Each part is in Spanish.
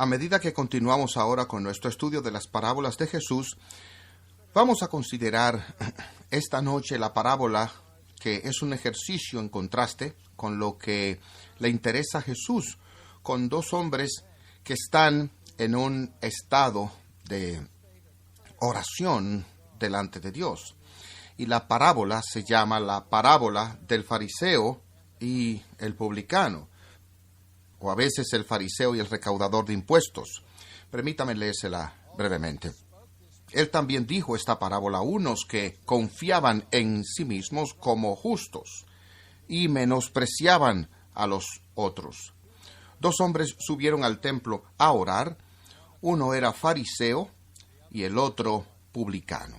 A medida que continuamos ahora con nuestro estudio de las parábolas de Jesús, vamos a considerar esta noche la parábola que es un ejercicio en contraste con lo que le interesa a Jesús, con dos hombres que están en un estado de oración delante de Dios. Y la parábola se llama la parábola del fariseo y el publicano, o a veces el fariseo y el recaudador de impuestos. Permítame leérsela brevemente. Él también dijo esta parábola a unos que confiaban en sí mismos como justos y menospreciaban a los otros. Dos hombres subieron al templo a orar, uno era fariseo y el otro publicano.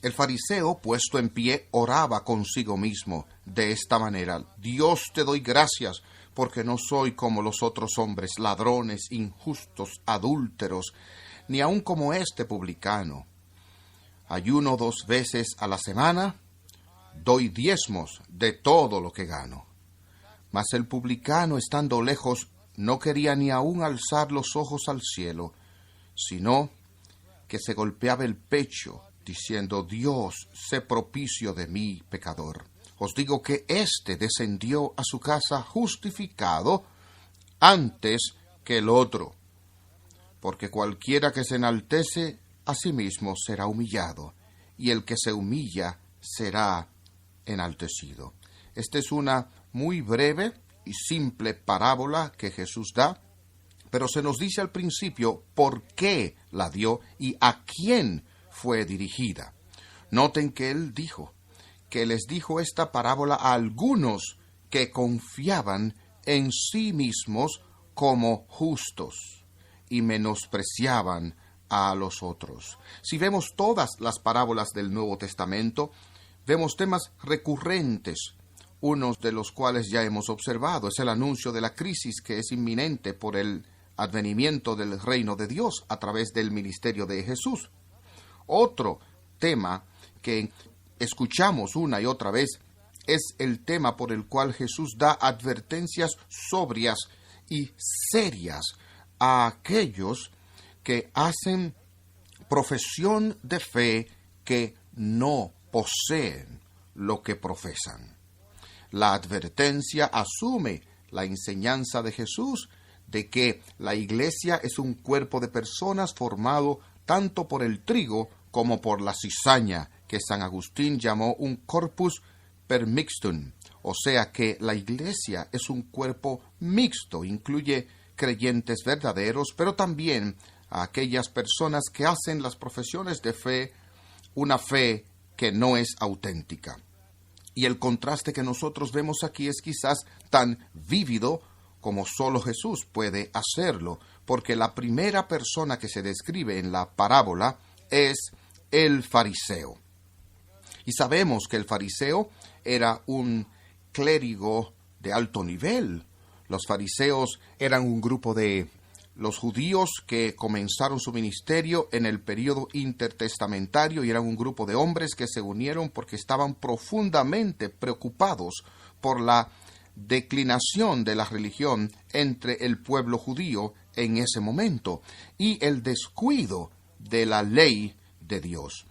El fariseo, puesto en pie, oraba consigo mismo de esta manera: Dios, te doy gracias, porque no soy como los otros hombres, ladrones, injustos, adúlteros, ni aun como este publicano. Ayuno 2 veces a la semana, doy diezmos de todo lo que gano. Mas el publicano, estando lejos, no quería ni aun alzar los ojos al cielo, sino que se golpeaba el pecho, diciendo: Dios, sé propicio de mí, pecador. Os digo que éste descendió a su casa justificado antes que el otro. Porque cualquiera que se enaltece a sí mismo será humillado, y el que se humilla será enaltecido. Esta es una muy breve y simple parábola que Jesús da, pero se nos dice al principio por qué la dio y a quién fue dirigida. Noten que él dijo que les dijo esta parábola a algunos que confiaban en sí mismos como justos y menospreciaban a los otros. Si vemos todas las parábolas del Nuevo Testamento, vemos temas recurrentes, unos de los cuales ya hemos observado. Es el anuncio de la crisis que es inminente por el advenimiento del reino de Dios a través del ministerio de Jesús. Otro tema que escuchamos una y otra vez es el tema por el cual Jesús da advertencias sobrias y serias a aquellos que hacen profesión de fe que no poseen lo que profesan. La advertencia asume la enseñanza de Jesús de que la iglesia es un cuerpo de personas formado tanto por el trigo como por la cizaña, que San Agustín llamó un corpus permixtum, o sea que la iglesia es un cuerpo mixto, incluye creyentes verdaderos, pero también a aquellas personas que hacen las profesiones de fe, una fe que no es auténtica. Y el contraste que nosotros vemos aquí es quizás tan vívido como solo Jesús puede hacerlo, porque la primera persona que se describe en la parábola es el fariseo. Y sabemos que el fariseo era un clérigo de alto nivel. Los fariseos eran un grupo de los judíos que comenzaron su ministerio en el período intertestamentario y eran un grupo de hombres que se unieron porque estaban profundamente preocupados por la declinación de la religión entre el pueblo judío en ese momento y el descuido de la ley de Dios.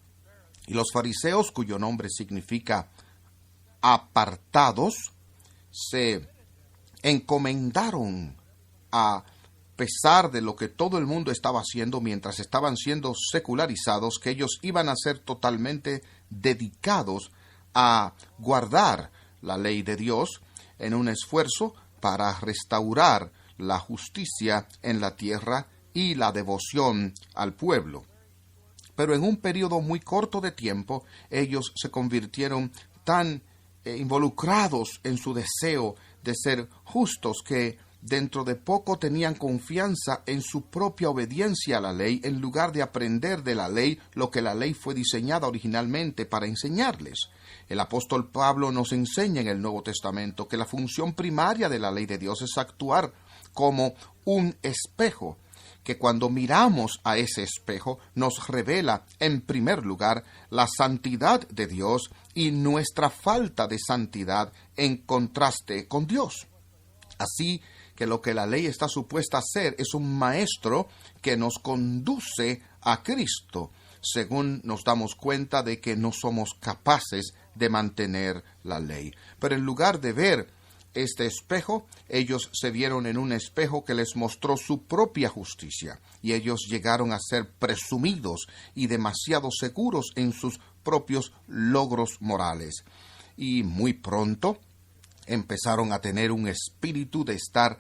Y los fariseos, cuyo nombre significa apartados, se encomendaron, a pesar de lo que todo el mundo estaba haciendo mientras estaban siendo secularizados, que ellos iban a ser totalmente dedicados a guardar la ley de Dios en un esfuerzo para restaurar la justicia en la tierra y la devoción al pueblo. Pero en un periodo muy corto de tiempo, ellos se convirtieron tan involucrados en su deseo de ser justos que dentro de poco tenían confianza en su propia obediencia a la ley en lugar de aprender de la ley lo que la ley fue diseñada originalmente para enseñarles. El apóstol Pablo nos enseña en el Nuevo Testamento que la función primaria de la ley de Dios es actuar como un espejo, que cuando miramos a ese espejo nos revela, en primer lugar, la santidad de Dios y nuestra falta de santidad en contraste con Dios. Así que lo que la ley está supuesta a hacer es un maestro que nos conduce a Cristo, según nos damos cuenta de que no somos capaces de mantener la ley. Pero en lugar de ver este espejo, ellos se vieron en un espejo que les mostró su propia justicia, y ellos llegaron a ser presumidos y demasiado seguros en sus propios logros morales. Y muy pronto empezaron a tener un espíritu de estar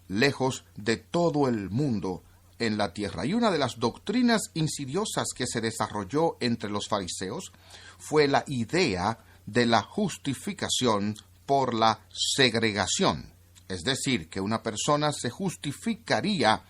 lejos de todo el mundo en la tierra. Y una de las doctrinas insidiosas que se desarrolló entre los fariseos fue la idea de la justificación por la segregación. Es decir, que una persona se justificaría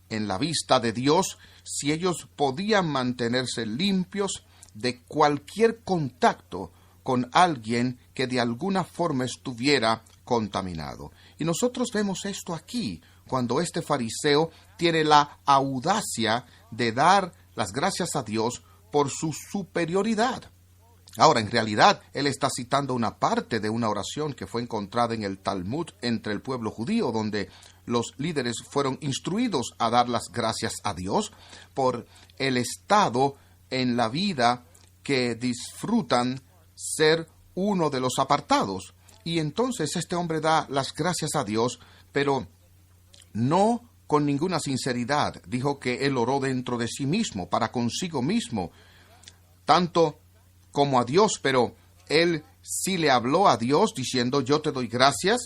en la vista de Dios si ellos podían mantenerse limpios de cualquier contacto con alguien que de alguna forma estuviera contaminado. Y nosotros vemos esto aquí, cuando este fariseo tiene la audacia de dar las gracias a Dios por su superioridad. Ahora, en realidad, él está citando una parte de una oración que fue encontrada en el Talmud entre el pueblo judío, donde los líderes fueron instruidos a dar las gracias a Dios por el estado en la vida que disfrutan ser uno de los apartados. Y entonces este hombre da las gracias a Dios, pero no con ninguna sinceridad. Dijo que él oró dentro de sí mismo, para consigo mismo, tanto como a Dios, pero él sí le habló a Dios diciendo: yo te doy gracias,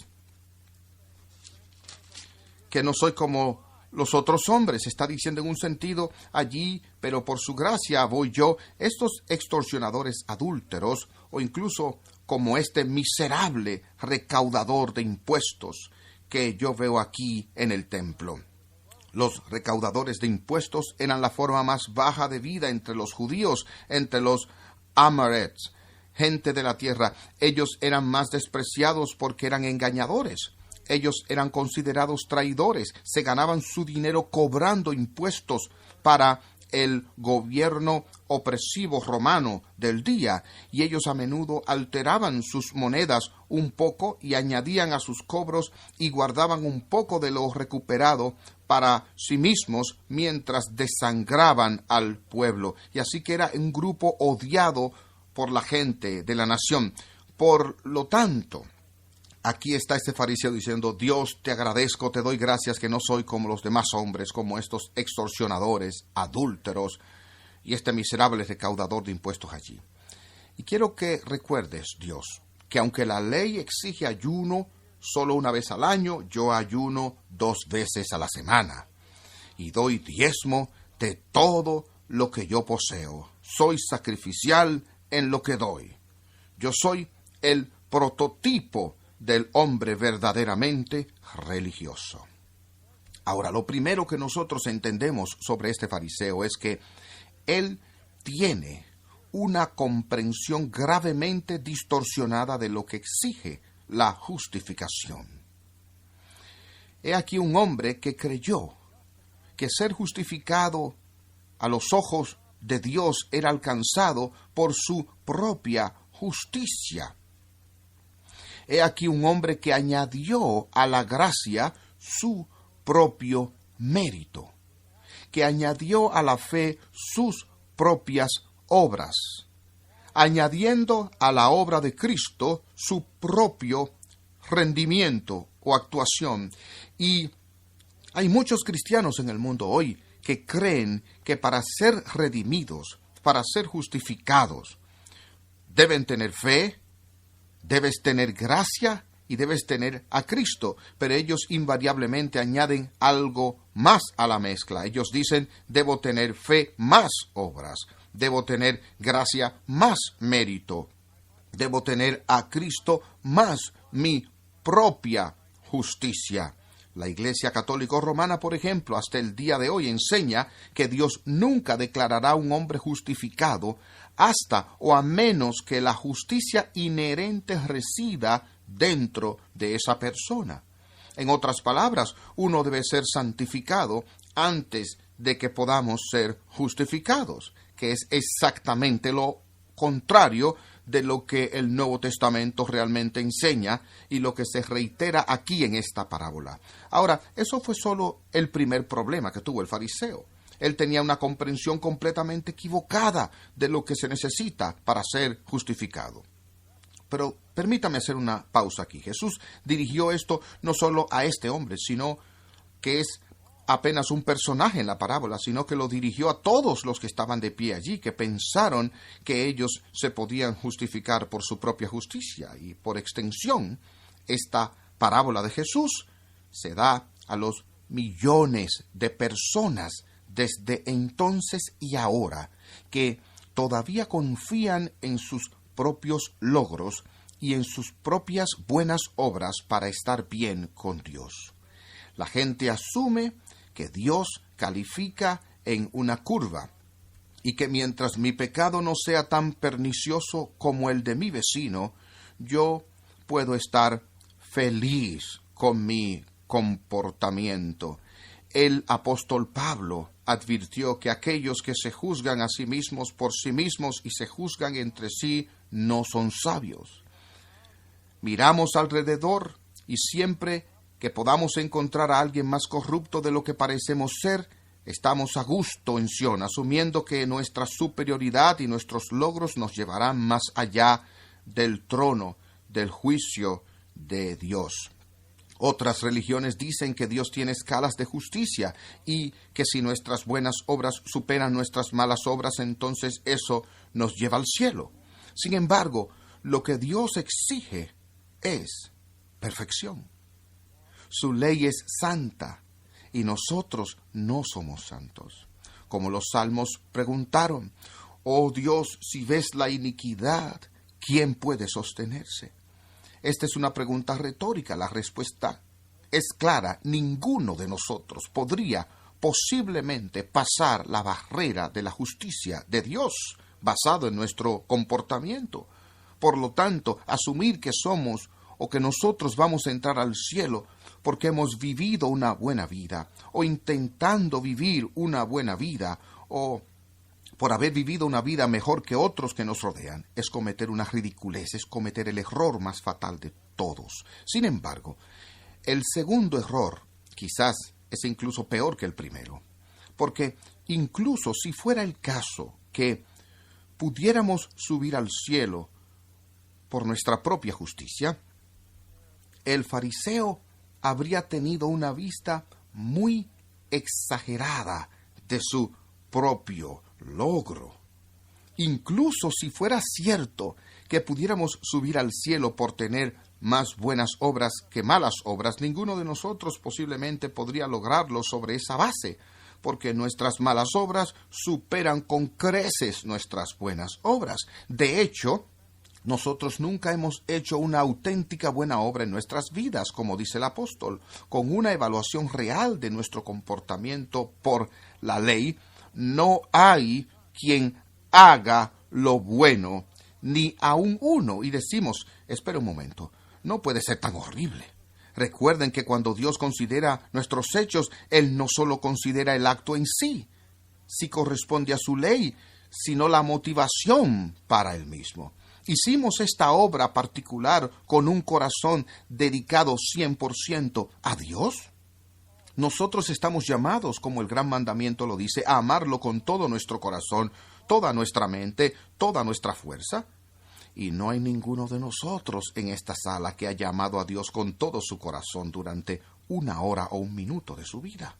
que no soy como los otros hombres. Está diciendo en un sentido allí, pero por su gracia voy yo. Estos extorsionadores adúlteros, o incluso como este miserable recaudador de impuestos que yo veo aquí en el templo. Los recaudadores de impuestos eran la forma más baja de vida entre los judíos, entre los Amarets, gente de la tierra. Ellos eran más despreciados porque eran engañadores. Ellos eran considerados traidores. Se ganaban su dinero cobrando impuestos para el gobierno opresivo romano del día, y ellos a menudo alteraban sus monedas un poco y añadían a sus cobros y guardaban un poco de lo recuperado para sí mismos mientras desangraban al pueblo. Y así que era un grupo odiado por la gente de la nación. Por lo tanto, aquí está este fariseo diciendo: Dios, te agradezco, te doy gracias que no soy como los demás hombres, como estos extorsionadores, adúlteros y este miserable recaudador de impuestos allí. Y quiero que recuerdes, Dios, que aunque la ley exige ayuno solo una vez al año, yo ayuno 2 veces a la semana y doy diezmo de todo lo que yo poseo. Soy sacrificial en lo que doy. Yo soy el prototipo del hombre verdaderamente religioso. Ahora, lo primero que nosotros entendemos sobre este fariseo es que él tiene una comprensión gravemente distorsionada de lo que exige la justificación. He aquí un hombre que creyó que ser justificado a los ojos de Dios era alcanzado por su propia justicia. He aquí un hombre que añadió a la gracia su propio mérito, que añadió a la fe sus propias obras, añadiendo a la obra de Cristo su propio rendimiento o actuación. Y hay muchos cristianos en el mundo hoy que creen que para ser redimidos, para ser justificados, deben tener fe, debes tener gracia y debes tener a Cristo, pero ellos invariablemente añaden algo más a la mezcla. Ellos dicen: debo tener fe más obras, debo tener gracia más mérito, debo tener a Cristo más mi propia justicia. La Iglesia Católica Romana, por ejemplo, hasta el día de hoy enseña que Dios nunca declarará a un hombre justificado hasta o a menos que la justicia inherente resida dentro de esa persona. En otras palabras, uno debe ser santificado antes de que podamos ser justificados, que es exactamente lo contrario de lo que el Nuevo Testamento realmente enseña y lo que se reitera aquí en esta parábola. Ahora, eso fue solo el primer problema que tuvo el fariseo. Él tenía una comprensión completamente equivocada de lo que se necesita para ser justificado. Pero permítame hacer una pausa aquí. Jesús dirigió esto no solo a este hombre, sino que es apenas un personaje en la parábola, sino que lo dirigió a todos los que estaban de pie allí, que pensaron que ellos se podían justificar por su propia justicia. Y por extensión, esta parábola de Jesús se da a los millones de personas desde entonces y ahora, que todavía confían en sus propios logros y en sus propias buenas obras para estar bien con Dios. La gente asume que Dios califica en una curva y que mientras mi pecado no sea tan pernicioso como el de mi vecino, yo puedo estar feliz con mi comportamiento. El apóstol Pablo advirtió que aquellos que se juzgan a sí mismos por sí mismos y se juzgan entre sí no son sabios. Miramos alrededor y siempre que podamos encontrar a alguien más corrupto de lo que parecemos ser, estamos a gusto en Sion, asumiendo que nuestra superioridad y nuestros logros nos llevarán más allá del trono, del juicio de Dios. Otras religiones dicen que Dios tiene escalas de justicia y que si nuestras buenas obras superan nuestras malas obras, entonces eso nos lleva al cielo. Sin embargo, lo que Dios exige es perfección. Su ley es santa y nosotros no somos santos. Como los salmos preguntaron, «Oh Dios, si ves la iniquidad, ¿quién puede sostenerse?». Esta es una pregunta retórica. La respuesta es clara. Ninguno de nosotros podría posiblemente pasar la barrera de la justicia de Dios basado en nuestro comportamiento. Por lo tanto, asumir que somos o que nosotros vamos a entrar al cielo porque hemos vivido una buena vida, o intentando vivir una buena vida, o por haber vivido una vida mejor que otros que nos rodean, es cometer una ridiculez, es cometer el error más fatal de todos. Sin embargo, el segundo error quizás es incluso peor que el primero, porque incluso si fuera el caso que pudiéramos subir al cielo por nuestra propia justicia, el fariseo habría tenido una vista muy exagerada de su propio logro. Incluso si fuera cierto que pudiéramos subir al cielo por tener más buenas obras que malas obras, ninguno de nosotros posiblemente podría lograrlo sobre esa base, porque nuestras malas obras superan con creces nuestras buenas obras. De hecho, nosotros nunca hemos hecho una auténtica buena obra en nuestras vidas, como dice el apóstol. Con una evaluación real de nuestro comportamiento por la ley, no hay quien haga lo bueno, ni aun uno. Y decimos, espera un momento, no puede ser tan horrible. Recuerden que cuando Dios considera nuestros hechos, Él no solo considera el acto en sí, si corresponde a su ley, sino la motivación para Él mismo. Hicimos esta obra particular con un corazón dedicado 100% a Dios. Nosotros estamos llamados, como el gran mandamiento lo dice, a amarlo con todo nuestro corazón, toda nuestra mente, toda nuestra fuerza. Y no hay ninguno de nosotros en esta sala que haya amado a Dios con todo su corazón durante 1 hora o 1 minuto de su vida.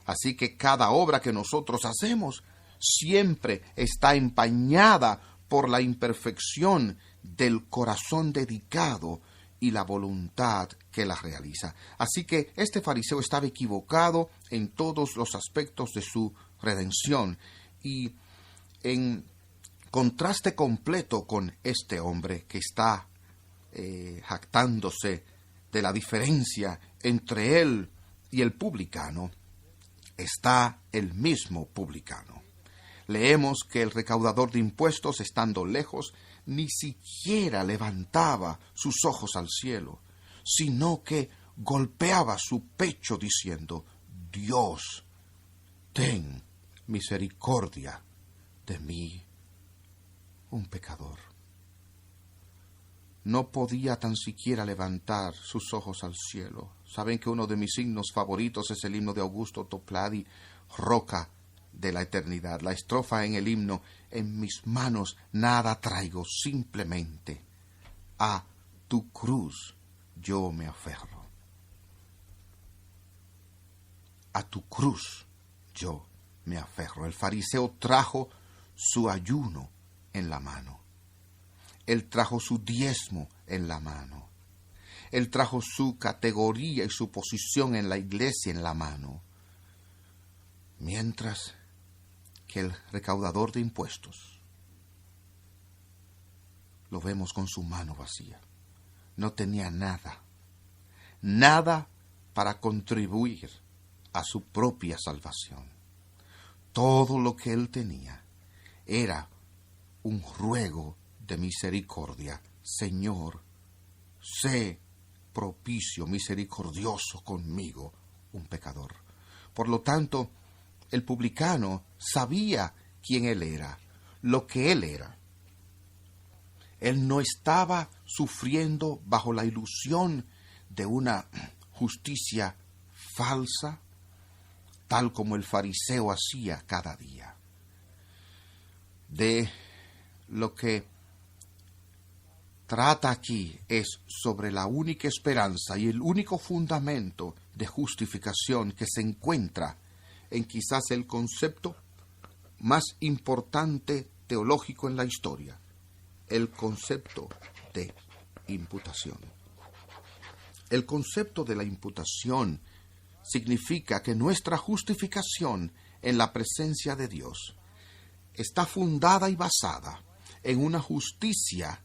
Así que cada obra que nosotros hacemos siempre está empañada por la imperfección del corazón dedicado y la voluntad que la realiza. Así que este fariseo estaba equivocado en todos los aspectos de su redención, y en contraste completo con este hombre que está jactándose de la diferencia entre él y el publicano, está el mismo publicano. Leemos que el recaudador de impuestos, estando lejos, ni siquiera levantaba sus ojos al cielo, sino que golpeaba su pecho diciendo: Dios, ten misericordia de mí, un pecador. No podía tan siquiera levantar sus ojos al cielo. Saben que uno de mis himnos favoritos es el himno de Augusto Toplady, Roca de la Eternidad. La estrofa en el himno: en mis manos nada traigo, simplemente a tu cruz yo me aferro. A tu cruz yo me aferro. El fariseo trajo su ayuno en la mano. Él trajo su diezmo en la mano. Él trajo su categoría y su posición en la iglesia en la mano. Mientras que el recaudador de impuestos lo vemos con su mano vacía. No tenía nada para contribuir a su propia salvación. Todo lo que él tenía era un ruego de misericordia. Señor, sé propicio, misericordioso conmigo, un pecador. Por lo tanto, el publicano sabía quién él era, lo que él era. Él no estaba sufriendo bajo la ilusión de una justicia falsa, tal como el fariseo hacía cada día. De lo que trata aquí es sobre la única esperanza y el único fundamento de justificación que se encuentra en quizás el concepto más importante teológico en la historia, el concepto de imputación. El concepto de la imputación significa que nuestra justificación en la presencia de Dios está fundada y basada en una justicia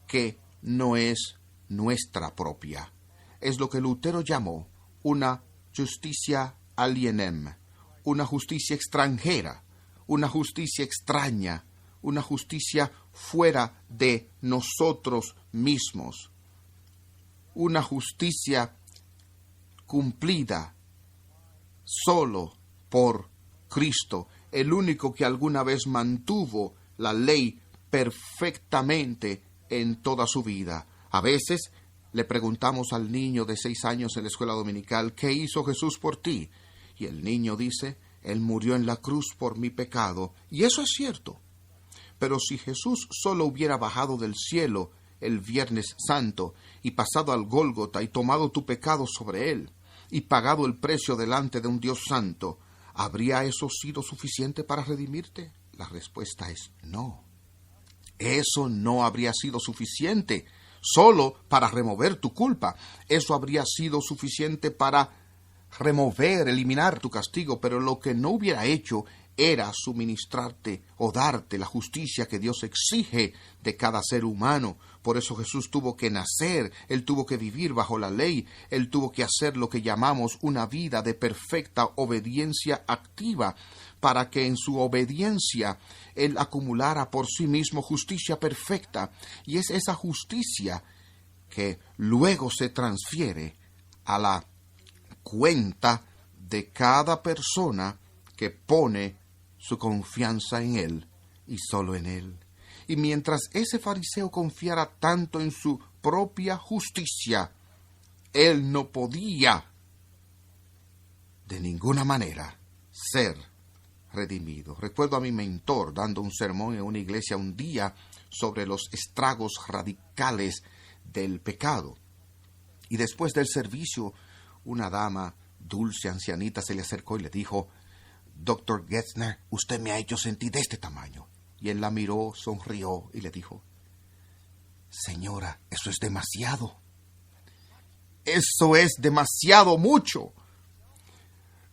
que no es nuestra propia. Es lo que Lutero llamó una justicia alienem, una justicia extranjera, una justicia extraña, una justicia fuera de nosotros mismos, una justicia cumplida solo por Cristo, el único que alguna vez mantuvo la ley perfectamente en toda su vida. A veces le preguntamos al niño de 6 años en la escuela dominical: ¿qué hizo Jesús por ti? Y el niño dice: Él murió en la cruz por mi pecado. Y eso es cierto. Pero si Jesús solo hubiera bajado del cielo el Viernes Santo y pasado al Gólgota y tomado tu pecado sobre él y pagado el precio delante de un Dios santo, ¿habría eso sido suficiente para redimirte? La respuesta es no. Eso no habría sido suficiente solo para remover tu culpa. Eso habría sido suficiente para eliminar tu castigo, pero lo que no hubiera hecho era suministrarte o darte la justicia que Dios exige de cada ser humano. Por eso Jesús tuvo que nacer, Él tuvo que vivir bajo la ley, Él tuvo que hacer lo que llamamos una vida de perfecta obediencia activa, para que en su obediencia Él acumulara por sí mismo justicia perfecta. Y es esa justicia que luego se transfiere a la cuenta de cada persona que pone su confianza en Él y solo en Él. Y mientras ese fariseo confiara tanto en su propia justicia, él no podía de ninguna manera ser redimido. Recuerdo a mi mentor dando un sermón en una iglesia un día sobre los estragos radicales del pecado. Y después del servicio, una dama dulce, ancianita, se le acercó y le dijo: Dr. Getzner, usted me ha hecho sentir de este tamaño. Y él la miró, sonrió y le dijo: Señora, eso es demasiado. Eso es demasiado mucho.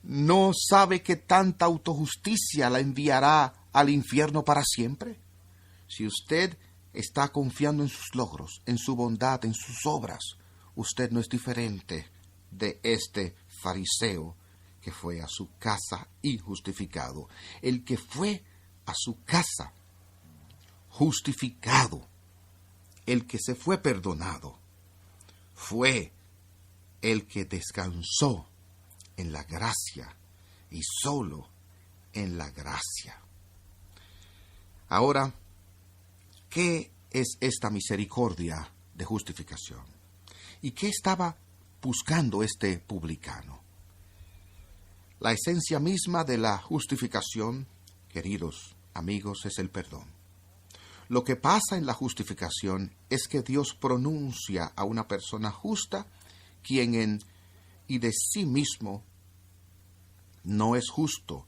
¿No sabe que tanta autojusticia la enviará al infierno para siempre? Si usted está confiando en sus logros, en su bondad, en sus obras, usted no es diferente de este fariseo que fue a su casa injustificado. El que fue a su casa justificado, el que se fue perdonado, fue el que descansó en la gracia y solo en la gracia. Ahora, ¿qué es esta misericordia de justificación? ¿Y qué estaba buscando este publicano? La esencia misma de la justificación, queridos amigos, es el perdón. Lo que pasa en la justificación es que Dios pronuncia a una persona justa, quien en y de sí mismo no es justo,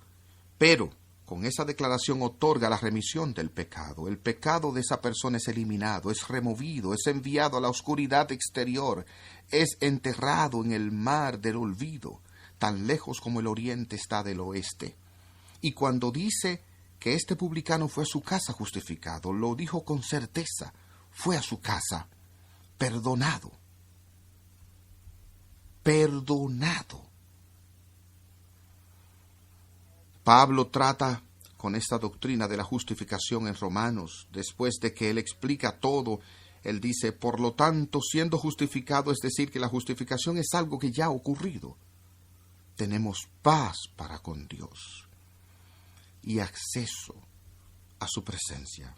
pero con esa declaración otorga la remisión del pecado. El pecado de esa persona es eliminado, es removido, es enviado a la oscuridad exterior, es enterrado en el mar del olvido, tan lejos como el oriente está del oeste. Y cuando dice que este publicano fue a su casa justificado, lo dijo con certeza, fue a su casa perdonado. Perdonado. Pablo trata con esta doctrina de la justificación en Romanos. Después de que él explica todo, él dice, por lo tanto, siendo justificado, es decir, que la justificación es algo que ya ha ocurrido, tenemos paz para con Dios y acceso a su presencia.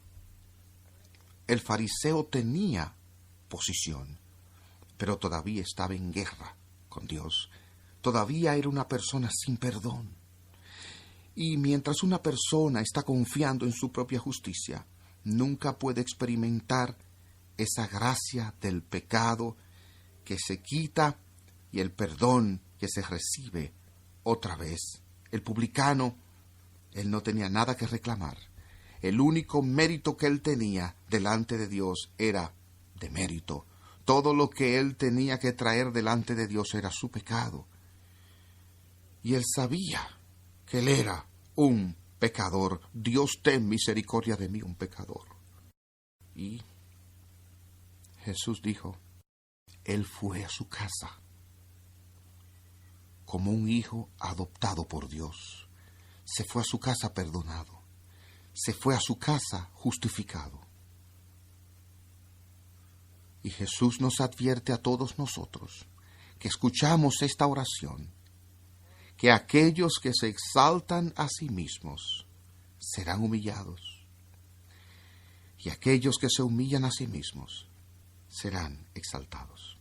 El fariseo tenía posición, pero todavía estaba en guerra con Dios. Todavía era una persona sin perdón. Y mientras una persona está confiando en su propia justicia, nunca puede experimentar esa gracia del pecado que se quita y el perdón que se recibe otra vez. El publicano, él no tenía nada que reclamar. El único mérito que él tenía delante de Dios era de mérito. Todo lo que él tenía que traer delante de Dios era su pecado. Y él sabía que él era un pecador. Dios, ten misericordia de mí, un pecador. Y Jesús dijo, él fue a su casa como un hijo adoptado por Dios. Se fue a su casa perdonado. Se fue a su casa justificado. Y Jesús nos advierte a todos nosotros que escuchamos esta oración, que aquellos que se exaltan a sí mismos serán humillados, y aquellos que se humillan a sí mismos serán exaltados.